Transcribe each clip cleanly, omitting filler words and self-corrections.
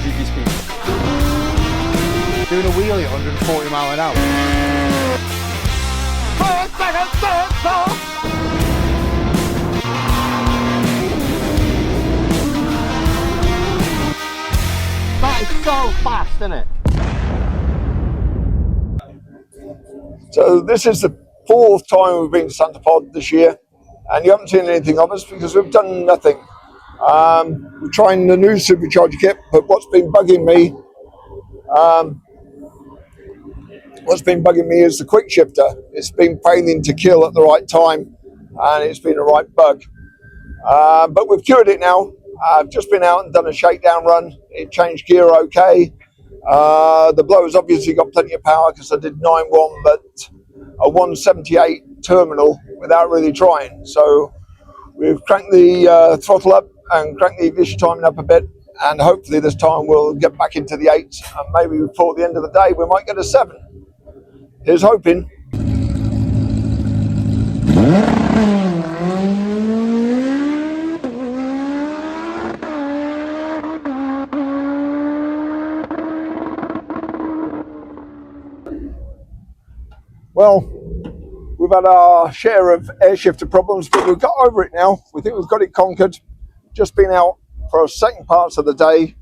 zippy speed. Doing a wheelie at 140 mile an hour. That is so fast, isn't it? So this is the 4th time we've been to Santa Pod this year, and you haven't seen anything of us because we've done nothing. We're trying the new Supercharger kit, but what's been bugging me is the quick shifter. It's been paining to kill at the right time, and it's been a right bug. But we've cured it now. I've just been out and done a shakedown run. It changed gear okay. The blower's obviously got plenty of power because I did 9.1, but a 178 terminal without really trying. So we've cranked the throttle up and cranked the ignition timing up a bit, and hopefully this time we'll get back into the 8s, and maybe before the end of the day we might get a 7. Here's hoping. Well, we've had our share of air shifter problems, but we've got over it now. We think we've got it conquered. Just been out for second parts of the day.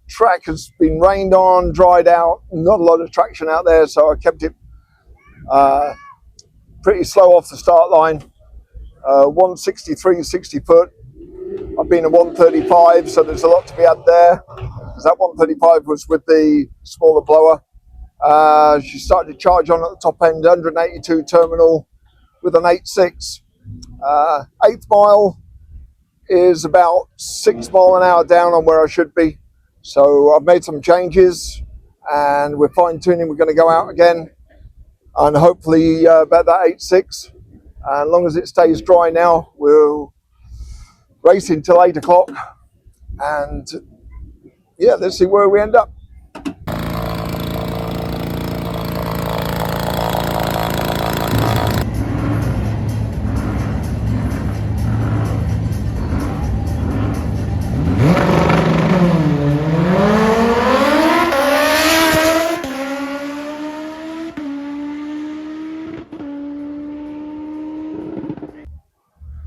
Track has been rained on, dried out, not a lot of traction out there, so I kept it pretty slow off the start line. 163, 60 foot. I've been at 135, so there's a lot to be had there. That 135 was with the smaller blower. She started to charge on at the top end, 182 terminal with an 8.6. 8th mile is about 6 mile an hour down on where I should be. So I've made some changes and we're fine tuning. We're going to go out again and hopefully about that 8.6. As long as it stays dry now, we'll race until 8 o'clock. And yeah, let's see where we end up.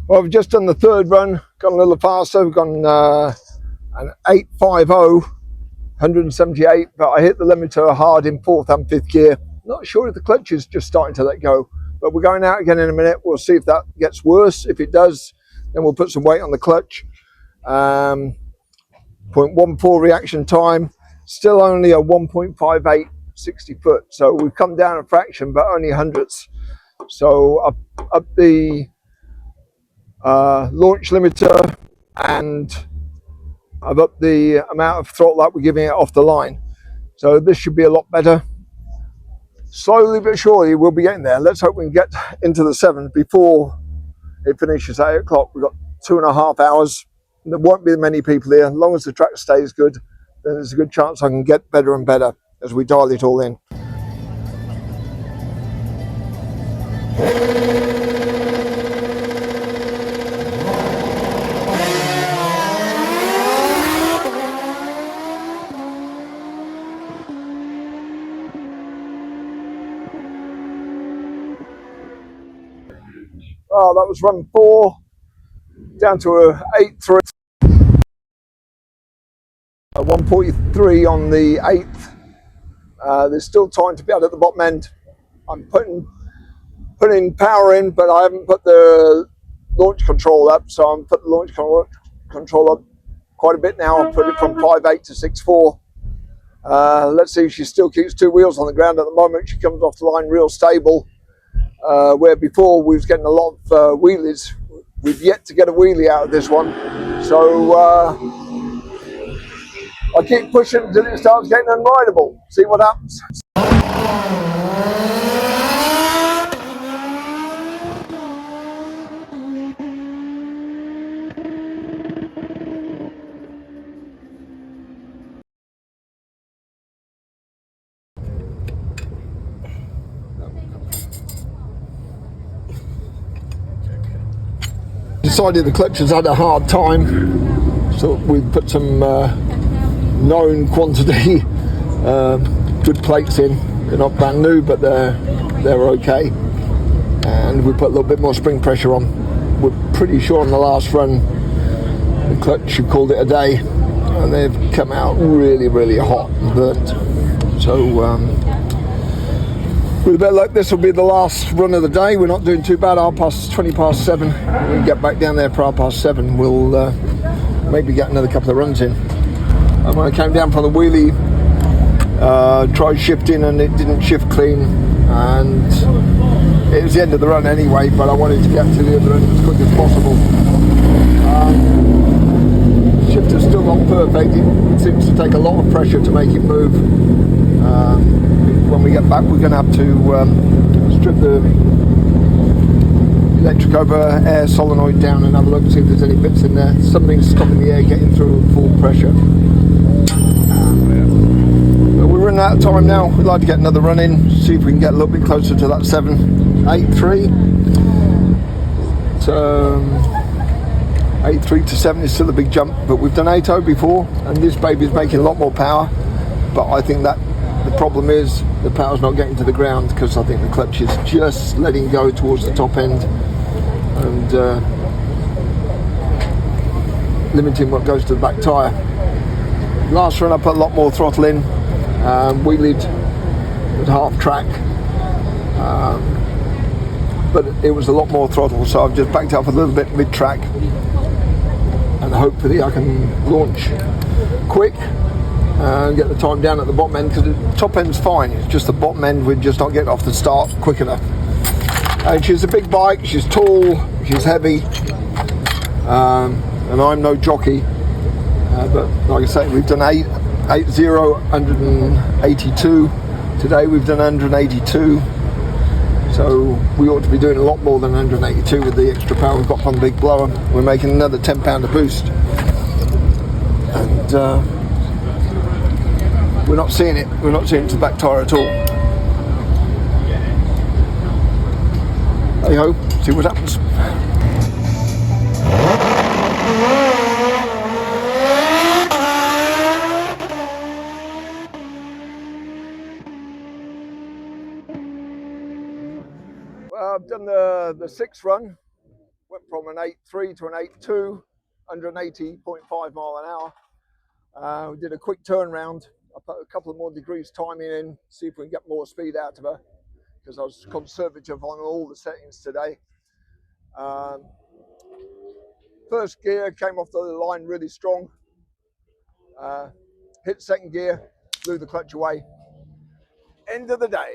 Well, we've just done the 3rd run, gone a little faster. We've gone an 850, 178, but I hit the limiter hard in 4th and 5th gear. Not sure if the clutch is just starting to let go, but we're going out again in a minute. We'll see if that gets worse. If it does, then we'll put some weight on the clutch. 0.14 reaction time, still only a 1.58 60 foot. So we've come down a fraction, but only hundredths. So up the launch limiter, and I've upped the amount of throttle that we're giving it off the line. So this should be a lot better. Slowly but surely we'll be getting there. Let's hope we can get into the 7 before it finishes at 8 o'clock. We've got 2.5 hours. There won't be many people here. As long as the track stays good, then there's a good chance I can get better and better as we dial it all in. Oh, that was run 4, down to a 8.3, a 143 on the 8th. There's still time to be out at the bottom end. I'm putting power in, but I haven't put the launch control up, so I'm put the launch control up quite a bit now. I've put it from 5.8 to 6.4. Let's see if she still keeps 2 wheels on the ground at the moment. She comes off the line real stable. Where before we was getting a lot of wheelies. We've yet to get a wheelie out of this one, so I keep pushing until it starts getting unrideable. See what happens. Decided the clutch has had a hard time, so we put some known quantity. Good plates in. They're not brand new, but they're okay. And we put a little bit more spring pressure on. We're pretty sure on the last run the clutch called it a day, and they've come out really hot and burnt. So with a bit of luck, this will be the last run of the day. We're not doing too bad. 20 past 7. When we get back down there for 7:30, we'll maybe get another couple of runs in. And when I came down from the wheelie, tried shifting and it didn't shift clean, and it was the end of the run anyway, but I wanted to get to the other end as quick as possible. Shifter's still not perfect. It seems to take a lot of pressure to make it move. When we get back, we're going to have to strip the electric over air solenoid down and have a look and see if there's any bits in there. Something's stopping the air getting through at full pressure. But we're running out of time now. We'd like to get another run in, see if we can get a little bit closer to that 7.83. So 8.3 to 7 is still a big jump, but we've done 8.0 before, and this baby's making a lot more power. But I think that the problem is the power's not getting to the ground, because I think the clutch is just letting go towards the top end and limiting what goes to the back tyre. Last run I put a lot more throttle in, wheelied at half track, but it was a lot more throttle, so I've just backed up a little bit mid-track, and hopefully I can launch quick and get the time down at the bottom end, because the top end's fine, it's just the bottom end we're just not getting off the start quick enough. And she's a big bike, she's tall, she's heavy, and I'm no jockey, but like I say, we've done 182 today. We've done 182, so we ought to be doing a lot more than 182 with the extra power we've got from the big blower. We're making another 10 pounder boost, and we're not seeing it to the back tyre at all. Hey ho, see what happens. Well, I've done the sixth run, went from an 8.3 to an 8.2, 180.5 mile an hour. We did a quick turnaround. I put a couple of more degrees timing in, see if we can get more speed out of her, because I was conservative on all the settings today. First gear came off the line really strong. Hit second gear, blew the clutch away. End of the day.